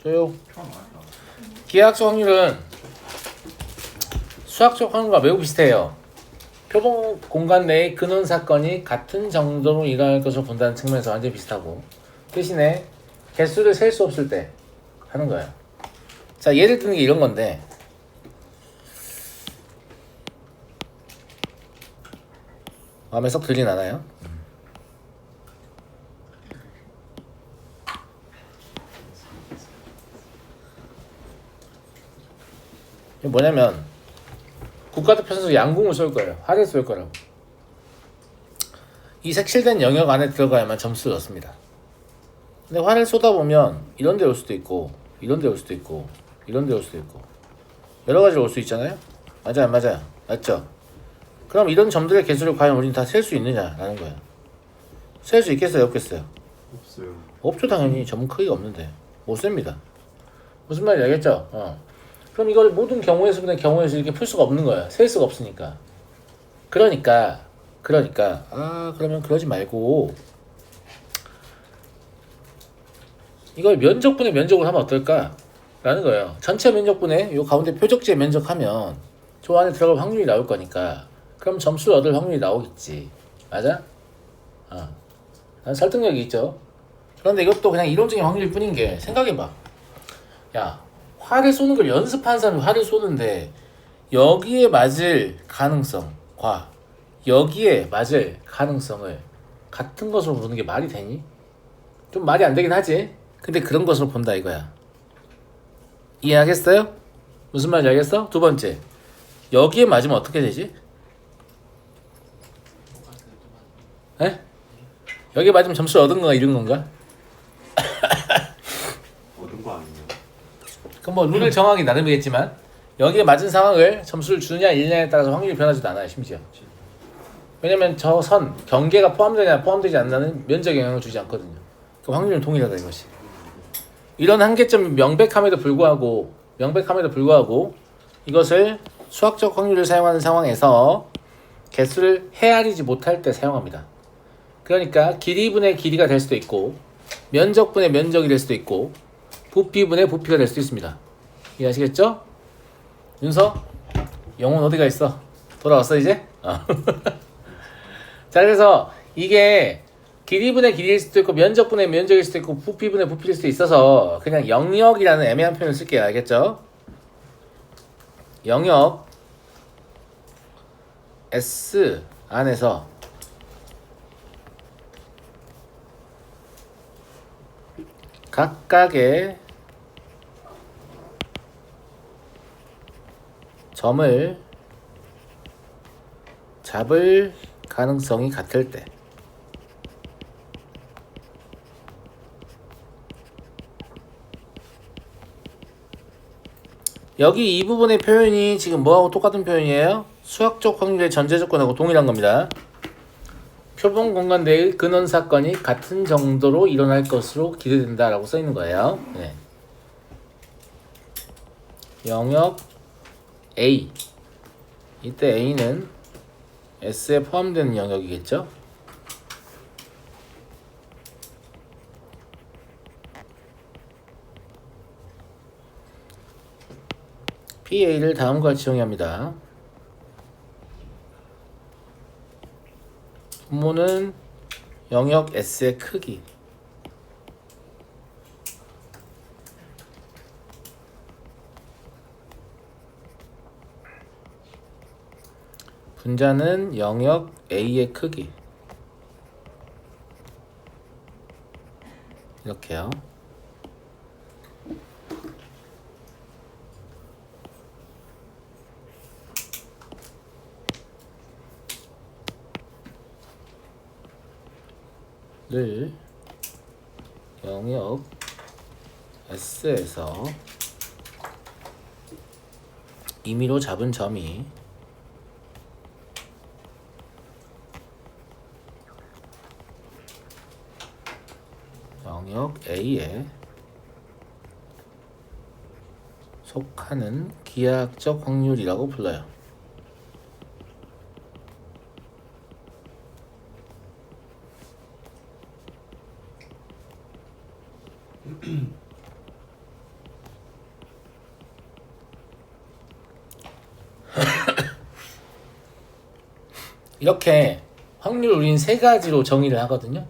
조용. 기하학적 확률은 수학적 확률과 매우 비슷해요. 표본 공간 내의 근원 사건이 같은 정도로 일어날 것으로 본다는 측면에서 완전히 비슷하고, 대신에 개수를 셀 수 없을 때 하는 거예요. 자, 예를 드는 게 이런 건데, 마음에 썩 들진 않아요? 이게 뭐냐면 국가대표 선수 양궁을 쏠 거예요. 활을 쏠 거라고. 이 색칠된 영역 안에 들어가야만 점수를 얻습니다. 근데 활을 쏘다 보면 이런 데 올 수도 있고, 이런 데 올 수도 있고, 이런 데 올 수도 있고, 여러 가지로 올 수 있잖아요? 맞아요, 맞아요. 맞죠? 그럼 이런 점들의 개수를 과연 우리는 다 셀 수 있느냐라는 거예요. 셀 수 있겠어요, 없겠어요? 없어요. 없죠, 당연히. 점 크기가 없는데 못 셉니다. 무슨 말인지 알겠죠? 그럼 이걸 모든 경우의 수분의 경우의 수 이렇게 풀 수가 없는 거야. 셀 수가 없으니까. 그러니까 그러면 그러지 말고 이걸 면적분의 면적으로 하면 어떨까? 라는 거예요. 전체 면적분의 요 가운데 표적지의 면적하면 저 안에 들어갈 확률이 나올 거니까 그럼 점수를 얻을 확률이 나오겠지. 맞아? 설득력이 있죠. 그런데 이것도 그냥 이론적인 확률일 뿐인 게, 생각해봐. 야, 활을 쏘는 걸 연습한 사람이 활을 쏘는데 여기에 맞을 가능성과 여기에 맞을 가능성을 같은 것으로 보는 게 말이 되니? 좀 말이 안 되긴 하지. 근데 그런 것으로 본다 이거야. 이해하겠어요? 무슨 말인지 알겠어? 두 번째, 여기에 맞으면 어떻게 되지? 에? 여기에 맞으면 점수를 얻은 건가 잃은 건가? 얻은 거 아니에요? 그럼 뭐 룰을 정하기 나름이겠지만 여기에 맞은 상황을 점수를 주느냐 잃느냐에 따라서 확률이 변하지도 않아요, 심지어. 왜냐면 저 선 경계가 포함되냐 포함되지 않냐는 면적 영향을 주지 않거든요. 그 확률은 동일하다 이것이. 이런 한계점이 명백함에도 불구하고 이것을 수학적 확률을 사용하는 상황에서 개수를 헤아리지 못할 때 사용합니다. 그러니까 길이분의 길이가 될 수도 있고, 면적분의 면적이 될 수도 있고, 부피분의 부피가 될 수도 있습니다. 이해하시겠죠? 윤서? 영혼 어디가 있어? 돌아왔어 이제? 자, 그래서 이게 길이분의 길이일 수도 있고 면적분의 면적일 수도 있고 부피분의 부피일 수도 있어서 그냥 영역이라는 애매한 표현을 쓸게요. 알겠죠? 영역 S 안에서 각각의 점을 잡을 가능성이 같을 때, 여기 이 부분의 표현이 지금 뭐하고 똑같은 표현이에요? 수학적 확률의 전제 조건하고 동일한 겁니다. 표본 공간 내의 근원 사건이 같은 정도로 일어날 것으로 기대된다 라고 써 있는 거예요. 네. 영역 A, 이때 A는 S에 포함되는 영역이겠죠? PA를 다음과 같이 정의합니다. 분모는 영역 S의 크기, 분자는 영역 A의 크기, 이렇게요. 를 영역 S에서 임의로 잡은 점이 영역 A에 속하는 기하학적 확률이라고 불러요. 이렇게 확률 우린 세 가지로 정의를 하거든요.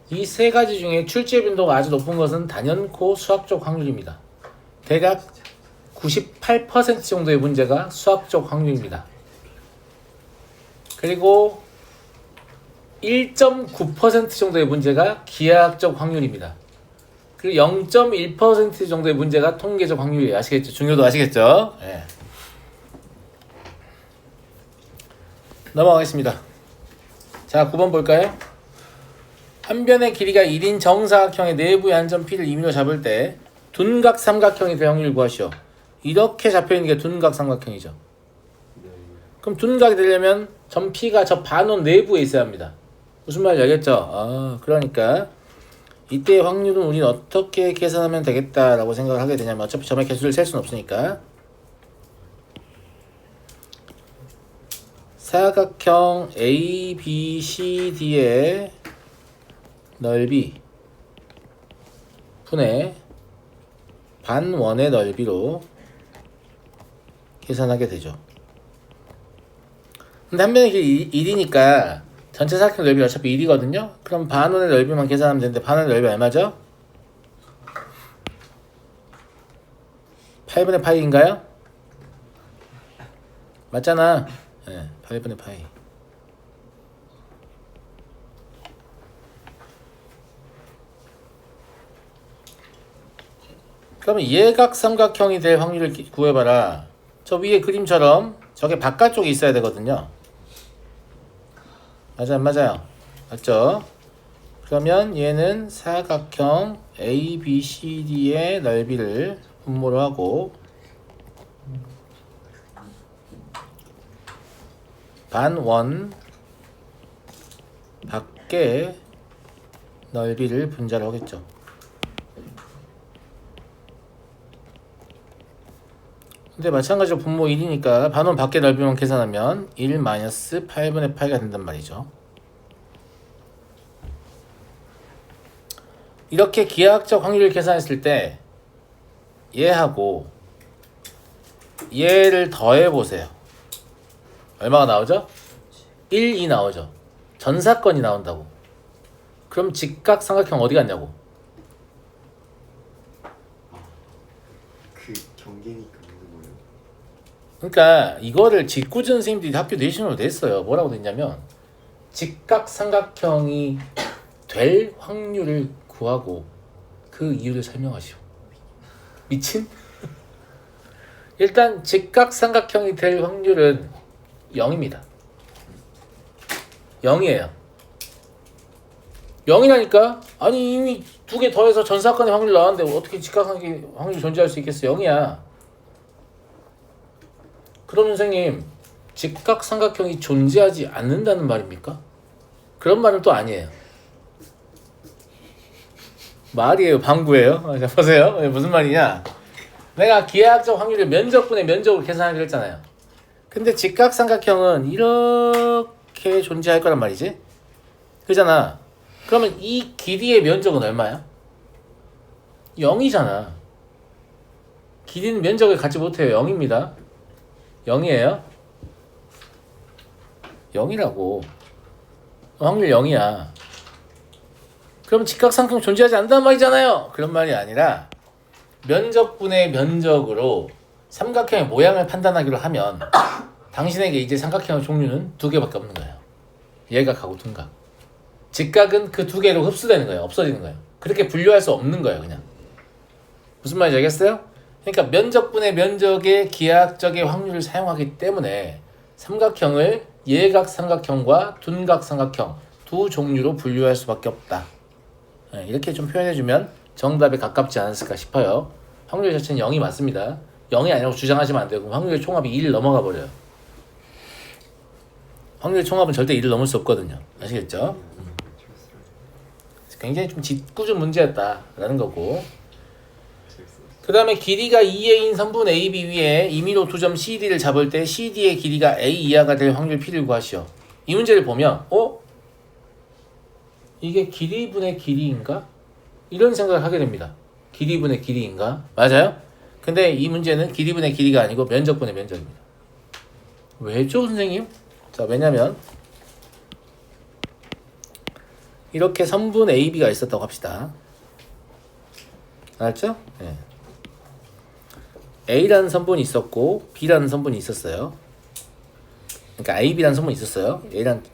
이 세 가지 중에 출제 빈도가 아주 높은 것은 단연코 수학적 확률입니다. 대략 98% 정도의 문제가 수학적 확률입니다. 그리고 1.9% 정도의 문제가 기하학적 확률입니다. 그리고 0.1% 정도의 문제가 통계적 확률이에요. 아시겠죠? 중요도 아시겠죠? 네. 넘어가겠습니다. 자, 9번 볼까요? 한 변의 길이가 1인 정사각형의 내부의 한 점 P를 임의로 잡을 때 둔각 삼각형이 될 확률을 구하시오. 이렇게 잡혀있는 게 둔각 삼각형이죠. 네. 그럼 둔각이 되려면 점 P가 저 반원 내부에 있어야 합니다. 무슨 말인지 알겠죠? 그러니까 이때의 확률은 우리는 어떻게 계산하면 되겠다라고 생각을 하게 되냐면 어차피 점의 개수를 셀 수는 없으니까 사각형 ABCD의 넓이 분의 반원의 넓이로 계산하게 되죠. 근데 한 변의 길이 1이니까 전체 사각형 넓이가 어차피 1이거든요. 그럼 반원의 넓이만 계산하면 되는데 반원의 넓이 얼마죠? 8분의 파이인가요? 맞잖아. 네, 8분의 파이. 그러면 예각 삼각형이 될 확률을 구해봐라. 저 위에 그림처럼 저게 바깥쪽에 있어야 되거든요. 맞아요, 맞아요. 맞죠? 그러면 얘는 사각형 ABCD의 넓이를 분모로 하고 반원 밖에 넓이를 분자로 하겠죠. 근데 마찬가지로 분모 1이니까 반원 밖의 넓이만 계산하면 1 마이너스 8분의 8가 된단 말이죠. 이렇게 기하학적 확률을 계산했을 때 얘하고 얘를 더해보세요. 얼마가 나오죠? 1, 2 나오죠. 전사건이 나온다고. 그럼 직각삼각형 어디 갔냐고. 그 경계니까 무슨 거예요? 그러니까 이거를 직구준 선생님들이 학교 내신으로 냈어요. 뭐라고 됐냐면 직각삼각형이 될 확률을 구하고 그 이유를 설명하시오. 미친? 일단 직각삼각형이 될 확률은 0입니다. 0이에요. 0이라니까? 아니 이미 두 개 더해서 전사건의 확률 나왔는데 어떻게 직각삼각형이 확률이 존재할 수 있겠어? 0이야. 그럼 선생님 직각삼각형이 존재하지 않는다는 말입니까? 그런 말은 또 아니에요. 말이에요, 방구예요. 자, 보세요. 무슨 말이냐? 내가 기하학적 확률을 면적분의 면적으로 계산하기로 했잖아요. 근데 직각삼각형은 이렇게 존재할 거란 말이지. 그잖아. 그러면 이 길이의 면적은 얼마야? 0이잖아. 길이는 면적을 갖지 못해요. 0입니다. 0이에요. 0이라고. 확률 0이야. 그럼 직각삼각형 존재하지 않는단 말이잖아요. 그런 말이 아니라 면적분의 면적으로 삼각형의 모양을 판단하기로 하면 당신에게 이제 삼각형의 종류는 두 개밖에 없는 거예요. 예각하고 둔각. 직각은 그 두 개로 흡수되는 거예요. 없어지는 거예요. 그렇게 분류할 수 없는 거예요. 그냥. 무슨 말인지 알겠어요? 그러니까 면적분의 면적의 기하학적의 확률을 사용하기 때문에 삼각형을 예각 삼각형과 둔각 삼각형 두 종류로 분류할 수밖에 없다. 이렇게 좀 표현해주면 정답에 가깝지 않았을까 싶어요. 확률 자체는 0이 맞습니다. 0이 아니라고 주장하시면 안 돼요. 그럼 확률의 총합이 1을 넘어가 버려요. 확률의 총합은 절대 1을 넘을 수 없거든요. 아시겠죠? 굉장히 좀 짓궂은 문제였다라는 거고. 그 다음에 길이가 2a인 선분 AB 위에 임의로 두 점 CD를 잡을 때 CD의 길이가 A 이하가 될 확률 P를 구하시오. 이 문제를 보면 이게 길이분의 길이인가? 이런 생각을 하게 됩니다. 길이분의 길이인가? 맞아요? 근데 이 문제는 길이분의 길이가 아니고 면적분의 면적입니다. 왜죠, 선생님? 자, 왜냐면 이렇게 선분 AB가 있었다고 합시다. 알았죠? 네. A라는 선분이 있었고 B라는 선분이 있었어요. 그러니까 AB라는 선분이 있었어요.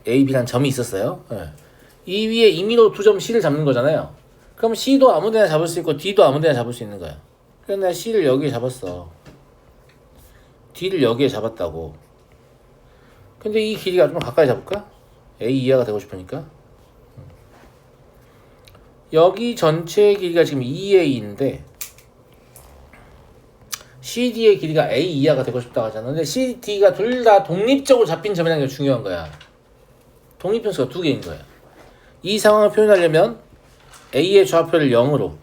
AB라는 점이 있었어요. 네. 이 위에 임의로 두 점 C를 잡는 거잖아요. 그럼 C도 아무데나 잡을 수 있고 D도 아무데나 잡을 수 있는 거야. 그래서 내가 C를 여기에 잡았어. D를 여기에 잡았다고. 근데 이 길이가 좀 가까이 잡을까? A 이하가 되고 싶으니까. 여기 전체의 길이가 지금 2A인데 CD의 길이가 A 이하가 되고 싶다고 하잖아. 근데 CD가 둘 다 독립적으로 잡힌 점이라는 게 중요한 거야. 독립변수가 두 개인 거야. 이 상황을 표현하려면 A의 좌표를 0으로,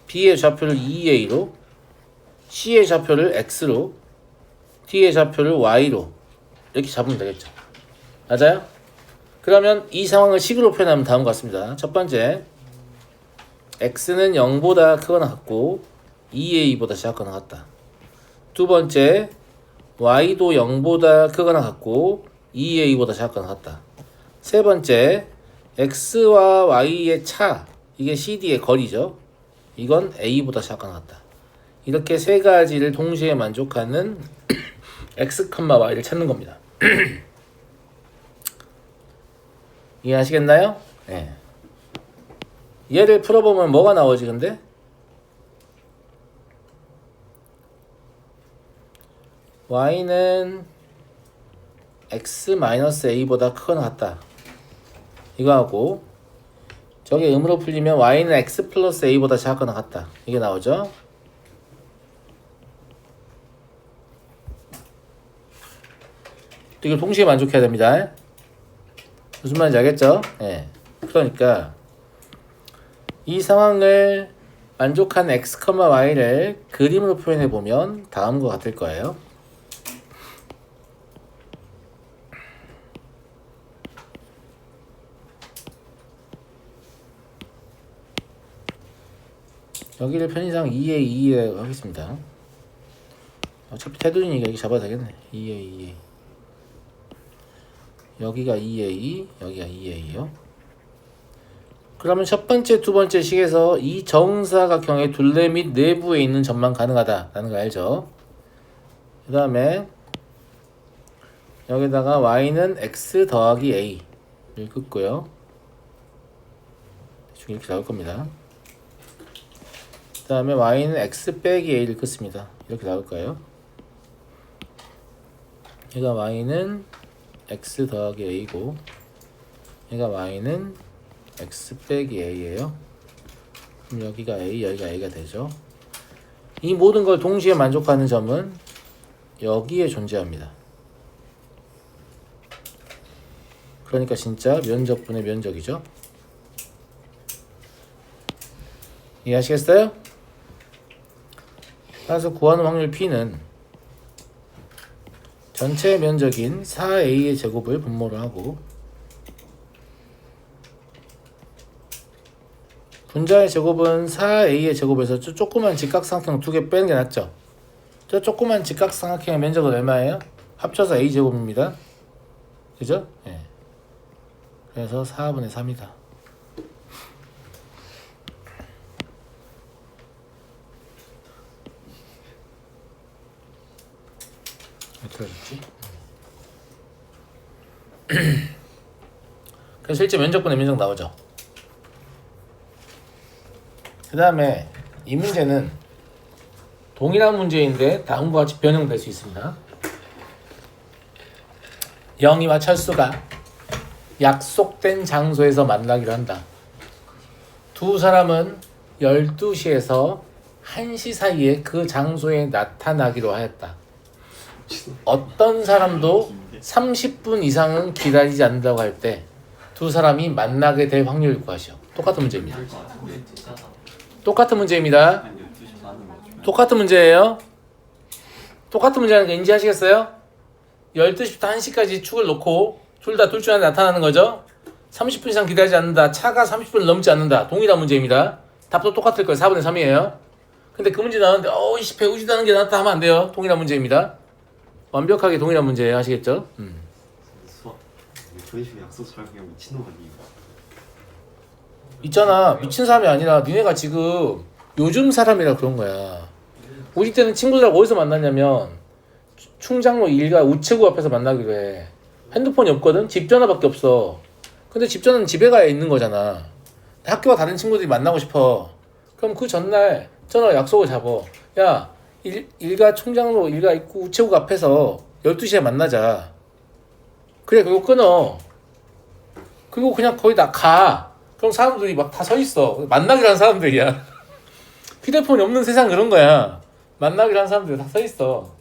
B의 좌표를 2A로, C의 좌표를 X로, D의 좌표를 Y로 이렇게 잡으면 되겠죠. 맞아요? 그러면 이 상황을 식으로 표현하면 다음과 같습니다. 첫 번째, X는 0보다 크거나 같고 2A보다 작거나 같다. 두 번째, Y도 0보다 크거나 같고 2A보다 작거나 같다. 세 번째, X와 Y의 차, 이게 CD의 거리죠. 이건 A보다 작거나 같다. 이렇게 세 가지를 동시에 만족하는 X, Y를 찾는 겁니다. 이해하시겠나요? 네. 얘를 풀어보면 뭐가 나오지 근데? Y는 X-A보다 크거나 같다. 이거 하고 저게 음으로 풀리면 Y는 X 플러스 A보다 작거나 같다. 이게 나오죠? 이거 동시에 만족해야 됩니다. 무슨 말인지 알겠죠? 네. 그러니까 이 상황을 만족한 X, Y를 그림으로 표현해 보면 다음과 같을 거예요. 여기를 편의상 2A 하겠습니다. 어차피 테두리니까 여기 잡아도 되겠네. 2A. 여기가 2A, 여기가 2A요. 그러면 첫 번째, 두 번째 식에서 이 정사각형의 둘레 및 내부에 있는 점만 가능하다라는 거 알죠? 그 다음에 여기다가 Y는 X 더하기 A를 긋고요. 대충 이렇게 나올 겁니다. 그 다음에 Y는 X 빼기 A를 긋습니다. 이렇게 나올 거예요. 얘가 Y는 X 더하기 A고 얘가 Y는 X 빼기 A예요. 그럼 여기가 A, 여기가 A가 되죠. 이 모든 걸 동시에 만족하는 점은 여기에 존재합니다. 그러니까 진짜 면적분의 면적이죠. 이해하시겠어요? 따라서 구하는 확률 P는 전체 면적인 4A의 제곱을 분모를 하고 분자의 제곱은 4A의 제곱에서 저 조그만 직각삼각형 두 개 빼는 게 낫죠. 저 조그만 직각삼각형의 면적은 얼마예요? 합쳐서 A제곱입니다. 그죠? 네. 그래서 4분의 3이다. 어떻게 하셨지? 그래서 실제 면적분의 면적 나오죠. 그 다음에 이 문제는 동일한 문제인데 다음과 같이 변형될 수 있습니다. 영희와 철수가 약속된 장소에서 만나기로 한다. 두 사람은 12시에서 1시 사이에 그 장소에 나타나기로 하였다. 어떤 사람도 30분 이상은 기다리지 않는다고 할 때 두 사람이 만나게 될 확률을 구하시오. 똑같은 문제입니다. 똑같은 문제입니다. 똑같은 문제예요. 똑같은 문제라는 거 인지하시겠어요? 12시부터 1시까지 축을 놓고 둘 다 둘 중 하나 나타나는 거죠. 30분 이상 기다리지 않는다. 차가 30분을 넘지 않는다. 동일한 문제입니다. 답도 똑같을 거예요. 4분의 3이에요. 근데 그 문제 나왔는데 이씨 배우지도 않은 게 나왔다 하면 안 돼요. 동일한 문제입니다. 완벽하게 동일한 문제예요. 아시겠죠? 수학 저희 집에 약속 잘 그냥 미친놈 아니에요? 있잖아. 미친 사람이 아니라 니네가 지금 요즘 사람이라 그런 거야. 우리 때는 친구들하고 어디서 만났냐면 충장로 1가 우체국 앞에서 만나기로 해. 핸드폰이 없거든? 집 전화밖에 없어. 근데 집 전화는 집에 가야 있는 거잖아. 학교와 다른 친구들이 만나고 싶어. 그럼 그 전날 전화 약속을 잡어. 야, 일가 충장로 1가 있고 우체국 앞에서 12시에 만나자. 그래, 그거 끊어. 그리고 그냥 거의 다 가. 그럼 사람들이 막 다 서 있어. 만나기로 한 사람들이야. 휴대폰이 없는 세상 그런 거야. 만나기로 한 사람들이 다 서 있어.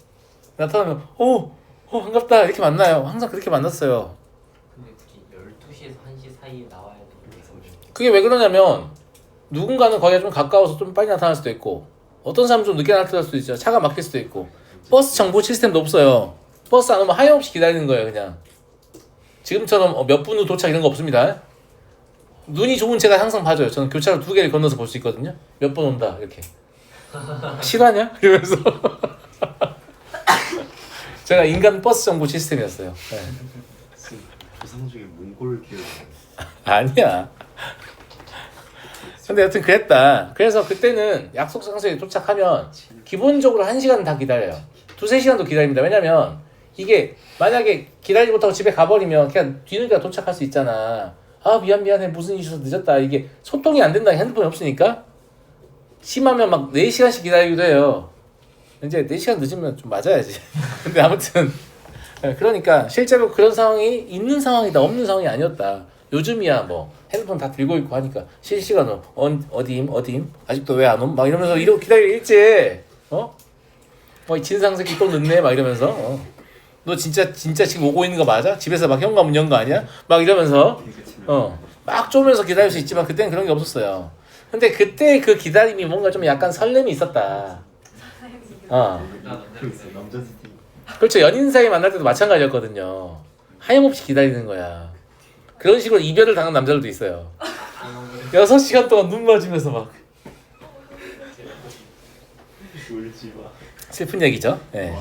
나타나면 반갑다 이렇게 만나요. 항상 그렇게 만났어요. 근데 특히 12시에서 1시 사이에 나와야 되는 그게 왜 그러냐면 누군가는 거기가 좀 가까워서 좀 빨리 나타날 수도 있고 어떤 사람은 좀 늦게 나타날 수도 있죠. 차가 막힐 수도 있고 버스 정보 시스템도 없어요. 버스 안 오면 하염없이 기다리는 거예요. 그냥 지금처럼 몇 분 후 도착 이런 거 없습니다. 눈이 좋은 제가 항상 봐줘요. 저는 교차로 2개를 건너서 볼 수 있거든요. 몇 번 온다 이렇게. 실화냐? 이러면서 제가 인간 버스 정보 시스템이었어요. 네. 조상 중에 몽골 계열 아니야. 근데 여튼 그랬다. 그래서 그때는 약속 장소에 도착하면 기본적으로 1시간 다 기다려요. 2-3시간도 기다립니다. 왜냐면 이게 만약에 기다리지 못하고 집에 가버리면 그냥 뒤늦게 도착할 수 있잖아. 아 미안해 무슨 일이 있어서 늦었다. 이게 소통이 안 된다. 핸드폰이 없으니까 심하면 막 4시간씩 기다리기도 해요. 이제 4시간 늦으면 좀 맞아야지. 근데 아무튼 그러니까 실제로 그런 상황이 있는 상황이다 없는 상황이 아니었다. 요즘이야 뭐 핸드폰 다 들고 있고 하니까 실시간으로 어디임 아직도 왜 안 옴? 막 이러면서 이러고 기다리겠지. 이 진상 새끼 또 늦네 막 이러면서 너 진짜 지금 오고 있는 거 맞아? 집에서 막 현관문 연 거 아니야? 막 이러면서 막 쪼면서 기다릴 수 있지만 그때는 그런 게 없었어요. 근데 그때 그 기다림이 뭔가 좀 약간 설렘이 있었다. 남자 스팅 그렇죠. 연인 사이 만날 때도 마찬가지였거든요. 하염없이 기다리는 거야. 그런 식으로 이별을 당한 남자들도 있어요. 6시간 동안 눈 맞으면서 막 울지 마. 슬픈 얘기죠. 네.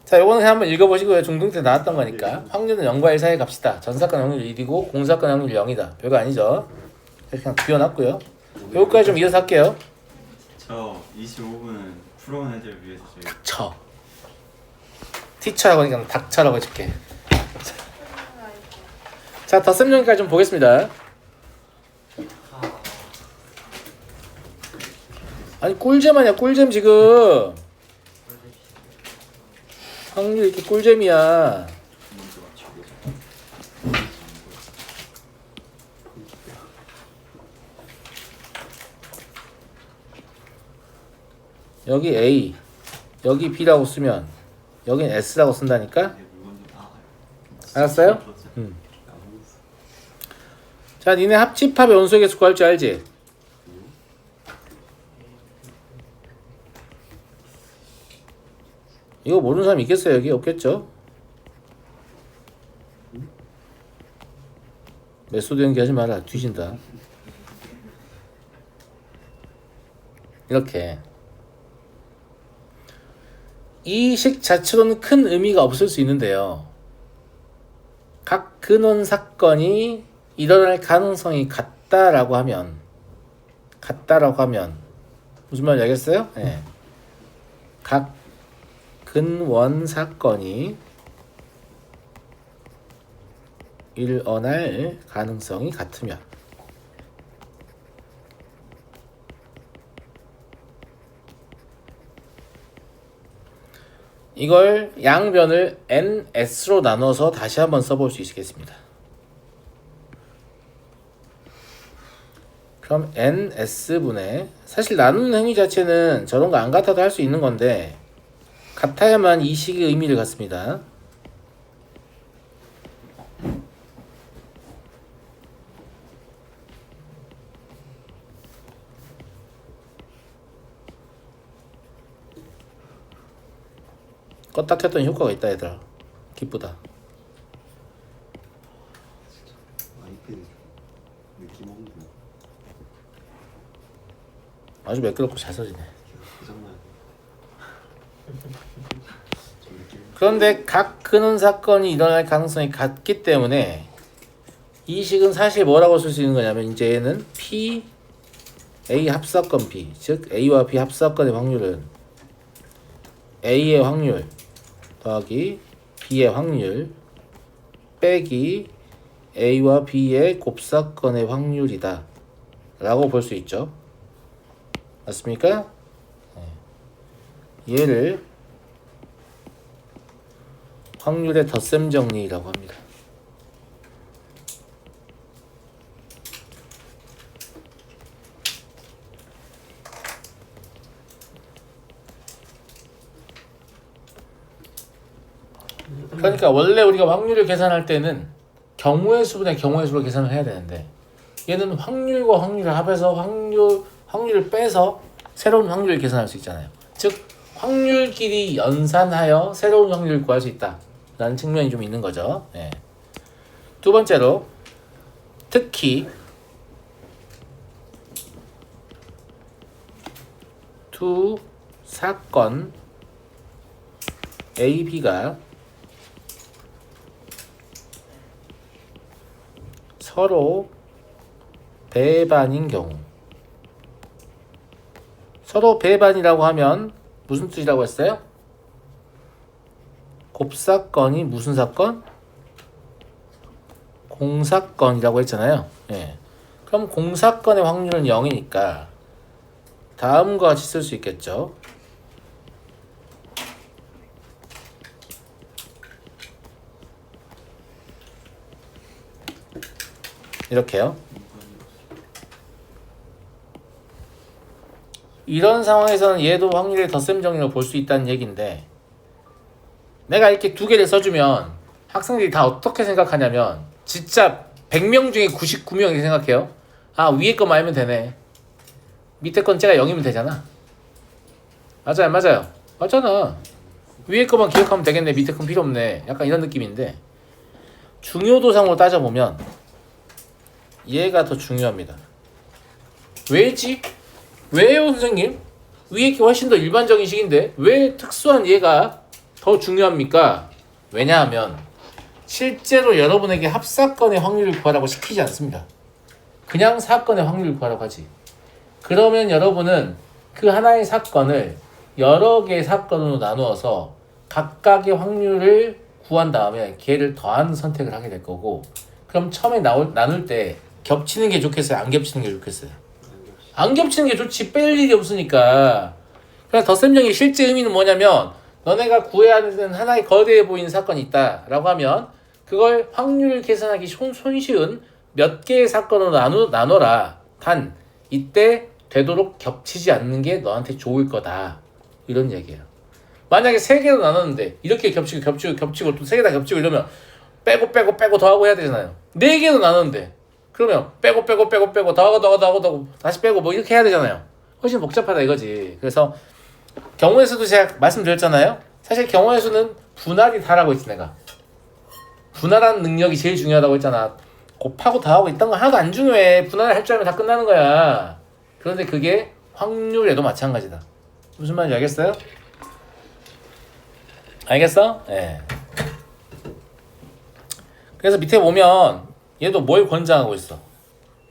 자, 요거는 그냥 한번 읽어보시고요. 중등 때 나왔던 거니까. 확률은 0과 1 사이에 갑시다. 전사건 확률 1이고 공사건 확률 0이다. 별거 아니죠. 그냥 비워놨고요. 요거까지 좀 이어서 할게요. 저 25분은 풀어온 애들 위해서 저희 닥쳐. 티처라고 하니까 닥쳐라고 해줄게. 자, 덧셈 정리까지 좀 보겠습니다. 아니 꿀잼 아니야 꿀잼 지금. 확률 이렇게 꿀잼이야. 여기 A, 여기 B라고 쓰면 여긴 S라고 쓴다니까? 알았어요? 자, 니네 합집합의 원소의 개수 구할 줄 알지? 이거 모르는 사람 있겠어요? 여기 없겠죠? 메소드 연기하지 마라. 뒤진다. 이렇게 이 식 자체로는 큰 의미가 없을 수 있는데요. 각 근원 사건이 일어날 가능성이 같다라고 하면 무슨 말인지 알겠어요? 네. 각 근원 사건이 일어날 가능성이 같으면 이걸 양변을 NS로 나눠서 다시 한번 써볼 수 있겠습니다. 그럼 NS분의 사실 나누는 행위 자체는 저런 거 안 같아도 할 수 있는 건데 같아야만 이 식의 의미를 갖습니다. 껐다 켰더니 효과가 있다 얘들아. 기쁘다. 아이패드 느낌 없는 아주 매끄럽고 잘 써지네. 고장나요. 좀 느낌. 그런데 각 근원 사건이 일어날 가능성이 같기 때문에 이 식은 사실 뭐라고 쓸 수 있는 거냐면 이제 얘는 P A 합사건 B, 즉 A와 B 합사건의 확률은 A의 확률 더하기 B의 확률 빼기 A와 B의 곱사건의 확률이다 라고 볼 수 있죠. 맞습니까? 얘를 확률의 덧셈 정리라고 합니다. 그러니까 원래 우리가 확률을 계산할 때는 경우의 수분의 경우의 수로 계산을 해야 되는데 얘는 확률과 확률을 합해서 확률을 빼서 새로운 확률을 계산할 수 있잖아요. 즉 확률끼리 연산하여 새로운 확률을 구할 수 있다 라는 측면이 좀 있는 거죠. 네. 두 번째로 특히 두 사건 A, B가 서로 배반인 경우, 서로 배반이라고 하면 무슨 뜻이라고 했어요? 곱사건이 무슨 사건? 공사건이라고 했잖아요. 예. 그럼 공사건의 확률은 0이니까 다음과 같이 쓸 수 있겠죠. 이렇게요. 이런 상황에서는 얘도 확률의 덧셈 정리로 볼 수 있다는 얘기인데 내가 이렇게 두 개를 써주면 학생들이 다 어떻게 생각하냐면 진짜 100명 중에 99명이 생각해요. 아 위에 거만 알면 되네. 밑에 건 쟤가 0이면 되잖아. 맞아요 맞아요. 맞잖아. 위에 거만 기억하면 되겠네. 밑에 건 필요 없네. 약간 이런 느낌인데 중요도상으로 따져보면 얘가 더 중요합니다. 왜지? 왜요 선생님? 위에 게 훨씬 더 일반적인 식인데 왜 특수한 얘가 더 중요합니까? 왜냐하면 실제로 여러분에게 합사건의 확률을 구하라고 시키지 않습니다. 그냥 사건의 확률을 구하라고 하지. 그러면 여러분은 그 하나의 사건을 여러 개의 사건으로 나누어서 각각의 확률을 구한 다음에 걔를 더하는 선택을 하게 될 거고 그럼 처음에 나눌 때 겹치는 게 좋겠어요? 안 겹치는 게 좋겠어요? 안 겹치는 게 좋지. 뺄 일이 없으니까. 그래서 덧셈정의 실제 의미는 뭐냐면 너네가 구해야 하는 하나의 거대해 보이는 사건이 있다 라고 하면 그걸 확률 계산하기 손쉬운 몇 개의 사건으로 나눠라. 단 이때 되도록 겹치지 않는 게 너한테 좋을 거다 이런 얘기예요. 만약에 3개로 나눴는데 이렇게 겹치고 또 3개 다 겹치고 이러면 빼고 더하고 해야 되잖아요. 4개로 나눴는데 그러면 빼고 더하고 다시 빼고 뭐 이렇게 해야 되잖아요. 훨씬 복잡하다 이거지. 그래서 경우의 수도 제가 말씀드렸잖아요. 사실 경우의 수는 분할이 다라고 했지 내가. 분할하는 능력이 제일 중요하다고 했잖아. 곱하고 더하고 있던 거 하나도 안 중요해. 분할을 할 줄 알면 다 끝나는 거야. 그런데 그게 확률에도 마찬가지다. 무슨 말인지 알겠어요? 알겠어? 예. 네. 그래서 밑에 보면 얘도 뭘 권장하고 있어?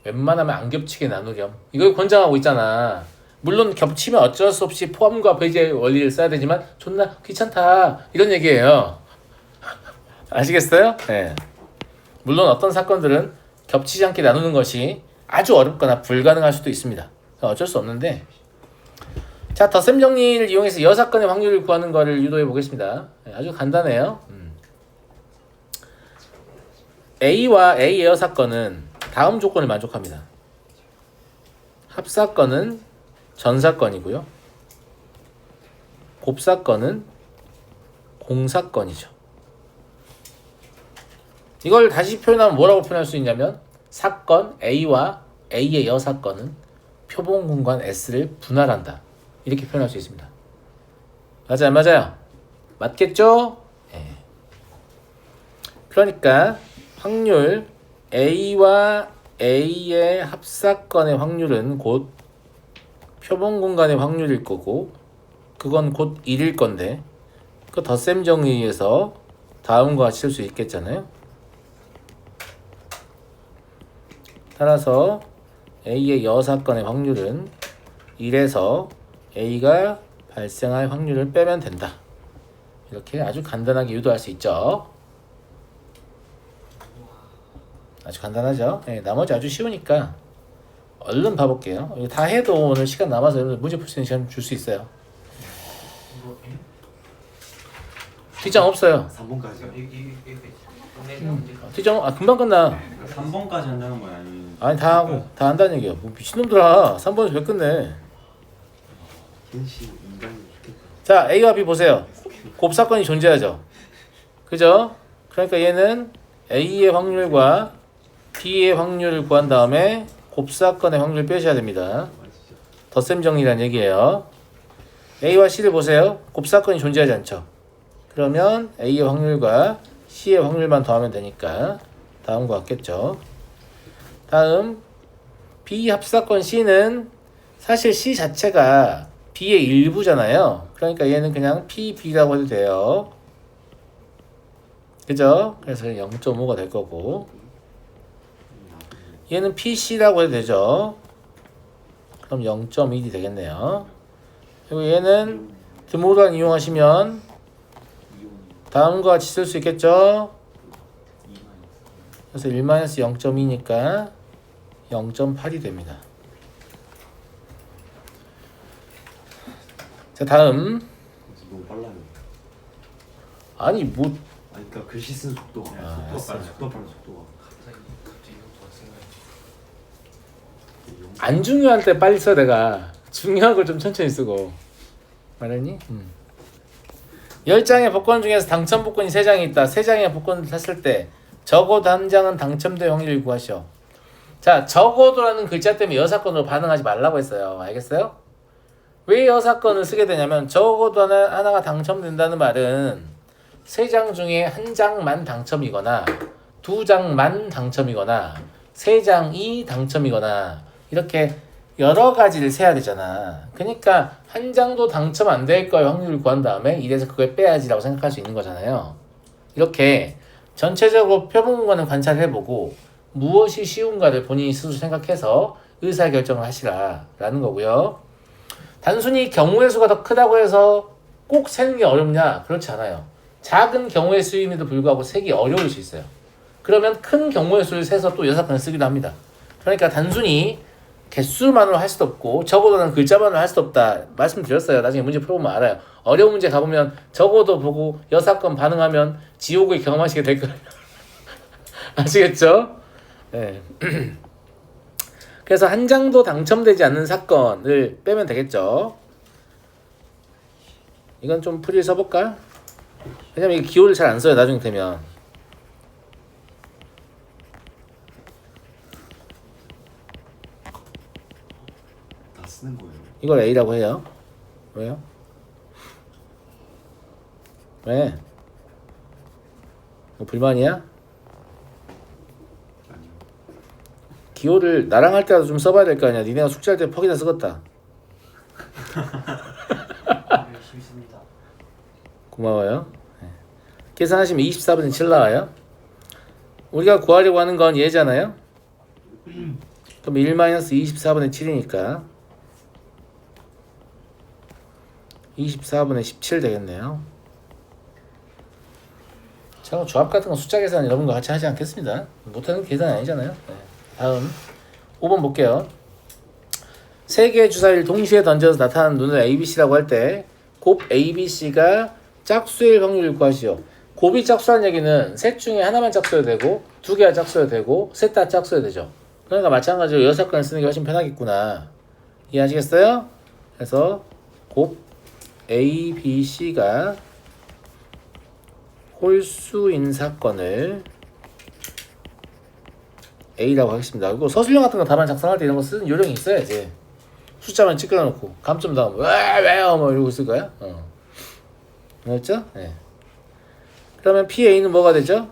웬만하면 안 겹치게 나누렴. 이걸 권장하고 있잖아. 물론 겹치면 어쩔 수 없이 포함과 배제의 원리를 써야 되지만 존나 귀찮다 이런 얘기예요. 아시겠어요? 네. 물론 어떤 사건들은 겹치지 않게 나누는 것이 아주 어렵거나 불가능할 수도 있습니다. 어쩔 수 없는데 자 덧셈 정리를 이용해서 여사건의 확률을 구하는 것을 유도해 보겠습니다. 네, 아주 간단해요. A와 A의 여사건은 다음 조건을 만족합니다. 합사건은 전사건이고요. 곱사건은 공사건이죠. 이걸 다시 표현하면 뭐라고 표현할 수 있냐면 사건 A와 A의 여사건은 표본 공간 S를 분할한다. 이렇게 표현할 수 있습니다. 맞아요? 맞겠죠? 네. 그러니까 확률 A와 A의 합사건의 확률은 곧 표본 공간의 확률일 거고 그건 곧 1일 건데 그 덧셈 정리에서 다음과 같이 쓸 수 있겠잖아요. 따라서 A의 여사건의 확률은 1에서 A가 발생할 확률을 빼면 된다. 이렇게 아주 간단하게 유도할 수 있죠. 아주 간단하죠. 네, 나머지 아주 쉬우니까 얼른 봐볼게요. 이거 다 해도 오늘 시간 남아서 여러분들 문제 풀 수 있는 시간 줄 수 있어요. 뒷장 없어요. 3번까지. 뒷장 금방 끝나. 3번까지 한다는 거야 아니면 아니 다 하고 다 한다는 얘기야. 뭐 미친놈들아. 3번에서 왜 끝내? 켄시 인간이 좋겠다. 자 A와 B 보세요. 곱사건이 존재하죠. 그죠? 그러니까 얘는 A의 확률과 B의 확률을 구한 다음에 곱사건의 확률을 빼셔야 됩니다. 덧셈 정리란 얘기예요. A와 C를 보세요. 곱사건이 존재하지 않죠. 그러면 A의 확률과 C의 확률만 더하면 되니까 다음과 같겠죠. 다음 B 합사건 C는 사실 C 자체가 B의 일부잖아요. 그러니까 얘는 그냥 PB라고 해도 돼요. 그죠? 그래서 0.5가 될 거고 얘는 PC라고 해도 되죠. 그럼 0.1이 되겠네요. 그리고 얘는 드모란 이용하시면 다음과 같이 쓸 수 있겠죠. 그래서 1-0.2니까 0.8이 됩니다. 자 다음 너무 빨라요. 아니 뭐 아니 그러니까 글씨 쓰는 속도가 속도가 빠른 속도가. 갑자기 이것도 생각이. 안 중요할 때 빨리 써. 내가 중요한 걸 좀 천천히 쓰고 말했니? 10장의 복권 중에서 당첨 복권이 3장이 있다. 3장의 복권을 샀을 때 적어도 한 장은 당첨될 확률을 구하시오. 자 적어도라는 글자 때문에 여사건으로 반응하지 말라고 했어요. 알겠어요? 왜 여사건을 쓰게 되냐면 적어도 하나가 당첨된다는 말은 3장 중에 1장만 당첨이거나 2장만 당첨이거나 3장이 당첨이거나 이렇게 여러 가지를 세야 되잖아. 그러니까 한 장도 당첨 안 될 거의 확률을 구한 다음에 이래서 그걸 빼야지라고 생각할 수 있는 거잖아요. 이렇게 전체적으로 표본 공간을 관찰해보고 무엇이 쉬운가를 본인이 스스로 생각해서 의사결정을 하시라라는 거고요. 단순히 경우의 수가 더 크다고 해서 꼭 세는 게 어렵냐? 그렇지 않아요. 작은 경우의 수임에도 불구하고 세기 어려울 수 있어요. 그러면 큰 경우의 수를 세서 또 여사건을 쓰기도 합니다. 그러니까 단순히 개수만으로 할 수도 없고 적어도는 글자만으로 할 수도 없다 말씀드렸어요. 나중에 문제 풀어보면 알아요. 어려운 문제 가보면 적어도 보고 여사건 반응하면 지옥을 경험하시게 될 거예요. 아시겠죠? 네. 그래서 한 장도 당첨되지 않는 사건을 빼면 되겠죠. 이건 좀 풀이를 써볼까? 왜냐면 이게 기호를 잘 안 써요. 나중에 되면. 다 쓰는 거예요. 이걸 A라고 해요. 왜요? 왜? 뭐 불만이야? 아니요. 기호를 나랑 할 때라도 좀 써봐야 될 거 아니야. 니네가 숙제할 때 퍽이나 쓰겄다. 열심히 씁니다. 고마워요. 네. 계산하시면 24분의 7 나와요. 우리가 구하려고 하는 건 얘잖아요. 그럼 1-24분의 7이니까 24분의 17 되겠네요. 제가 조합 같은 거 숫자 계산 여러분과 같이 하지 않겠습니다. 못하는 계산 아니잖아요. 네. 다음 5번 볼게요. 세 개의 주사위를 동시에 던져서 나타나는 눈을 ABC라고 할 때 곱 ABC가 짝수일 확률을 구하시오. 곱이 짝수라는 얘기는 셋 중에 하나만 짝수여도 되고 두 개가 짝수여도 되고 셋 다 짝수여도 되죠. 그러니까 마찬가지로 여사건을 쓰는 게 훨씬 편하겠구나. 이해하시겠어요? 그래서 곱 ABC가 홀수인 사건을 A라고 하겠습니다. 그리고 서술형 같은 거 답안 작성할 때 이런 거 쓰는 요령이 있어야지. 숫자만 찌끄러 놓고 감점 나오면 왜요? 뭐 이러고 있을 거야. 알았죠? 네. 그러면 PA는 뭐가 되죠?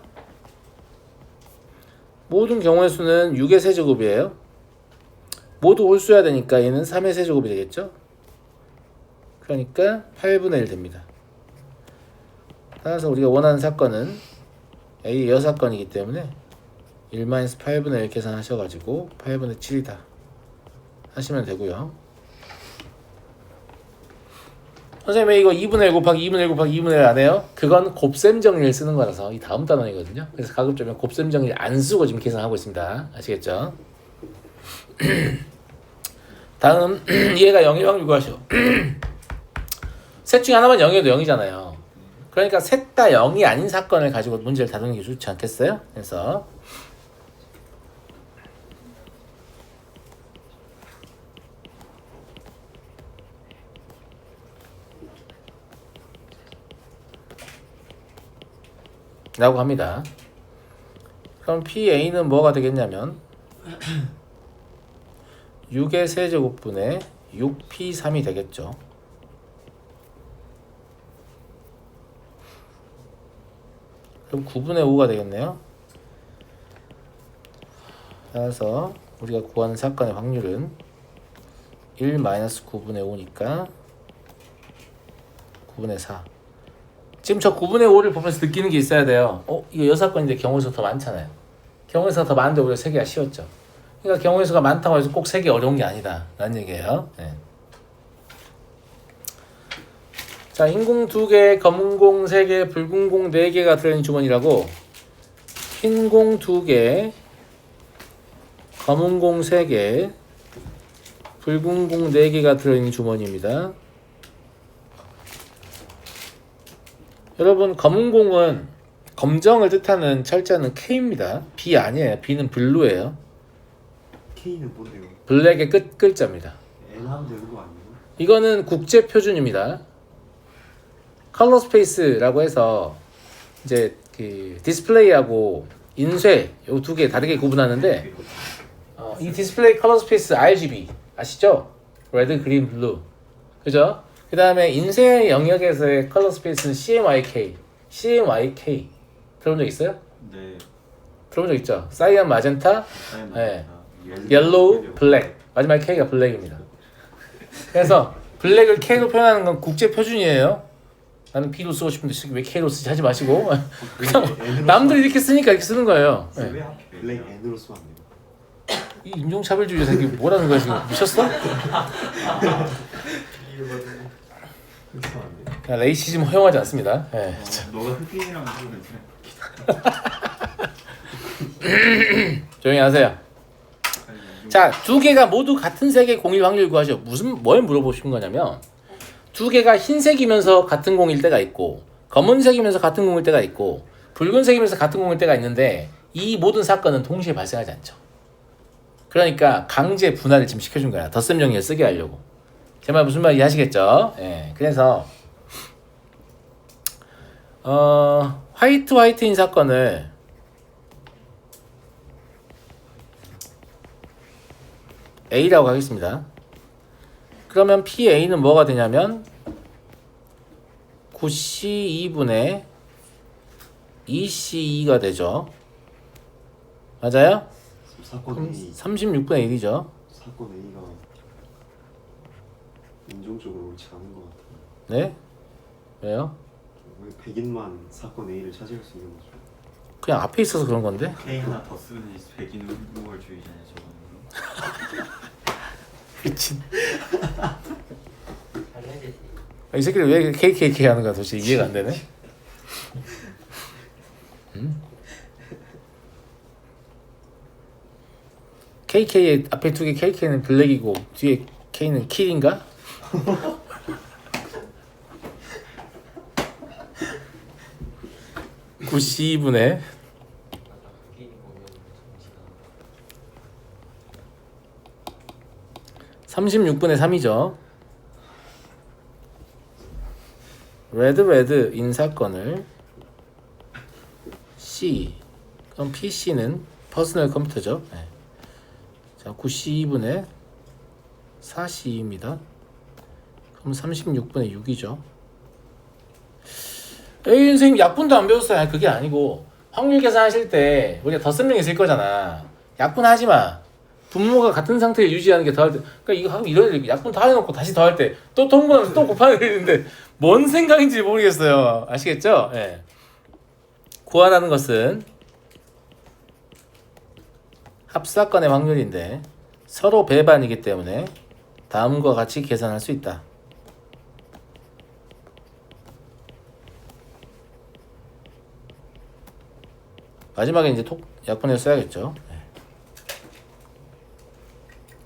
모든 경우의 수는 6의 세제곱이에요. 모두 홀수여야 되니까 얘는 3의 세제곱이 되겠죠? 그러니까 8분의 1 됩니다. 따라서 우리가 원하는 사건은 A 여사건이기 때문에 1-8분의 1 계산하셔가지고 8분의 7이다 하시면 되고요. 선생님 왜 이거 2분의 1 곱하기 2분의 1 곱하기 2분의 1 안 해요? 그건 곱셈 정리를 쓰는 거라서 이 다음 단원이거든요. 그래서 가급적이면 곱셈 정리를 안 쓰고 지금 계산하고 있습니다. 아시겠죠? 다음 얘가 0일 확률 구하시오. 셋 중에 하나만 0이어도 0이잖아요. 그러니까 셋 다 0이 아닌 사건을 가지고 문제를 다루는 게 좋지 않겠어요? 그래서 라고 합니다. 그럼 PA는 뭐가 되겠냐면 6의 세제곱분의 6P3이 되겠죠. 그럼 9분의 5가 되겠네요. 따라서 우리가 구하는 사건의 확률은 1-9분의 5니까 9분의 4. 지금 저 9분의 5를 보면서 느끼는 게 있어야 돼요. 이거 여사건인데 경우수가 더 많잖아요. 경우수가 더 많은데 우리가 세개가 쉬웠죠. 그러니까 경우수가 많다고 해서 꼭 세개 어려운 게 아니다 라는 얘기예요. 네. 자, 흰공 2개, 검은공 3개, 붉은공 4개가 들어있는 주머니라고 흰공 2개, 검은공 3개, 붉은공 4개가 들어있는 주머니입니다. 여러분 검은공은 검정을 뜻하는 철자는 K입니다. B 아니에요. B는 블루예요. K는 뭔데요? 블랙의 끝 글자입니다. N 하면 되는 거 아니에요? 이거는 국제 표준입니다. 컬러 스페이스라고 해서 이제 그 디스플레이하고 인쇄 요 두 개 다르게 구분하는데 이 디스플레이 컬러 스페이스 RGB 아시죠? 레드, 그린, 블루. 그죠? 그 다음에 인쇄 영역에서의 컬러 스페이스는 CMYK. CMYK. 들어본 적 있어요? 네. 들어본 적 있죠? 사이언, 마젠타, 사이언, 네. 마젠타, 옐로우, 블랙. 마지막 K가 블랙입니다. 그래서 블랙을 K로 표현하는 건 국제 표준이에요. 나는 B로 쓰고 싶은데 왜 K로 쓰지 하지 마시고 그냥 남들이 이렇게 쓰니까 이렇게 쓰는 거예요. 네. 왜 하필 블랙 N으로 쓰면 안 돼요? 이 인종차별주의 새끼 뭐라는 거야 지금 미쳤어? 그렇게 쓰면 안 돼요? 그냥 레이시즘 허용하지 않습니다. 네. 너가 흑인이랑 그러면 조용히 하세요. 자, 두 개가 모두 같은 색의 공일 확률 구하죠. 뭘 물어보신 거냐면 두 개가 흰색이면서 같은 공일 때가 있고 검은색이면서 같은 공일 때가 있고 붉은색이면서 같은 공일 때가 있는데 이 모든 사건은 동시에 발생하지 않죠. 그러니까 강제 분할을 지금 시켜준 거야. 덧셈 정리를 쓰게 하려고. 제 말 무슨 말인지 아시겠죠? 예. 그래서 화이트인 사건을 A라고 하겠습니다. 그러면 PA는 뭐가 되냐면 9C2분의 2C2가 되죠. 맞아요? 사건 그럼 A 36분의 1이죠. 사건 A가 인종적으로 옳지 않은 것 같아요. 네? 왜요? 왜 100인만 사건 A를 차지할 수 있는 거죠? 그냥 앞에 있어서 그런 건데. K 하나 더 쓰는 백인 우월주의잖아요 저거는. 미친. 알려야지. 이 새끼들 왜 KKK 하는 거야 도대체 이해가 안 되네. KK의 앞에 두 개 KK는 블랙이고 뒤에 K는 킬인가? (9C2분의) 맞아. 흑인이 보면 정치가 36분의 3이죠. 레드 인사건을 C 그럼 PC는 퍼스널 컴퓨터죠. 네. 자 9C2분의 4C입니다. 그럼 36분의 6이죠. 에이 선생님 약분도 안 배웠어요. 아니, 그게 아니고 확률 계산하실 때 우리가 덧셈령 있을 거잖아. 약분하지 마. 분모가 같은 상태를 유지하는 게 더할 때, 그러니까 이거 하면 이런 약분 다 해놓고 다시 더할 때 또 통분하면서 또 곱하는 일인데 뭔 생각인지 모르겠어요. 아시겠죠? 예. 구하라는 것은 합사건의 확률인데 서로 배반이기 때문에 다음과 같이 계산할 수 있다. 마지막에 이제 약분을 써야겠죠.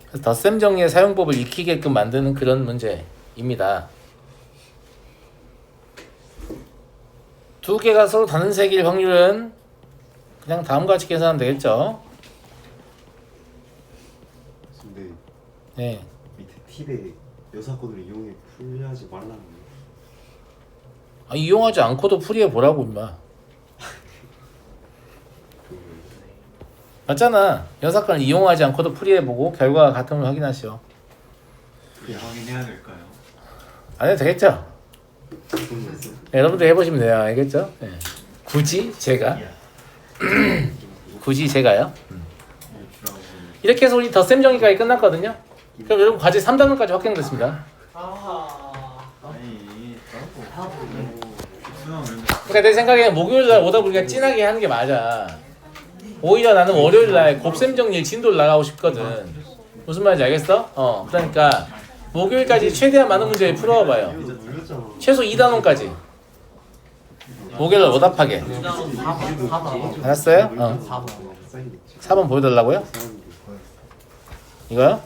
그래서 덧셈 정리의 사용법을 익히게끔 만드는 그런 문제입니다. 두 개가 서로 다른 색일 확률은 그냥 다음과 같이 계산하면 되겠죠. 근데 네. 밑에 팁에 여사건을 이용해 풀이하지 말라는 거. 이용하지 않고도 풀이해 보라고 임마. 맞잖아. 여사건을 이용하지 않고도 풀이해 보고 결과가 같음을 확인하시오. 그게 확인해야 될까요? 안 해도 되겠죠? 네, 여러분들 해보시면 돼요. 알겠죠? 네. 굳이 제가 굳이 제가요. 이렇게 해서 우리 덧셈 정리까지 끝났거든요. 그럼 여러분 과제 3단원까지 확정됐습니다. 아니 수능 왜 그러니까 내 생각에는 목요일날 오다 보니까 진하게 하는 게 맞아. 오히려 나는 월요일날 곱셈 정리를 진도를 나가고 싶거든. 무슨 말인지 알겠어? 그러니까 목요일까지 최대한 많은 문제를 풀어봐요. 최소 2단원까지. 목요일날 오답하게. 4번 알았어요? 4번 4번 보여달라고요? 이거요?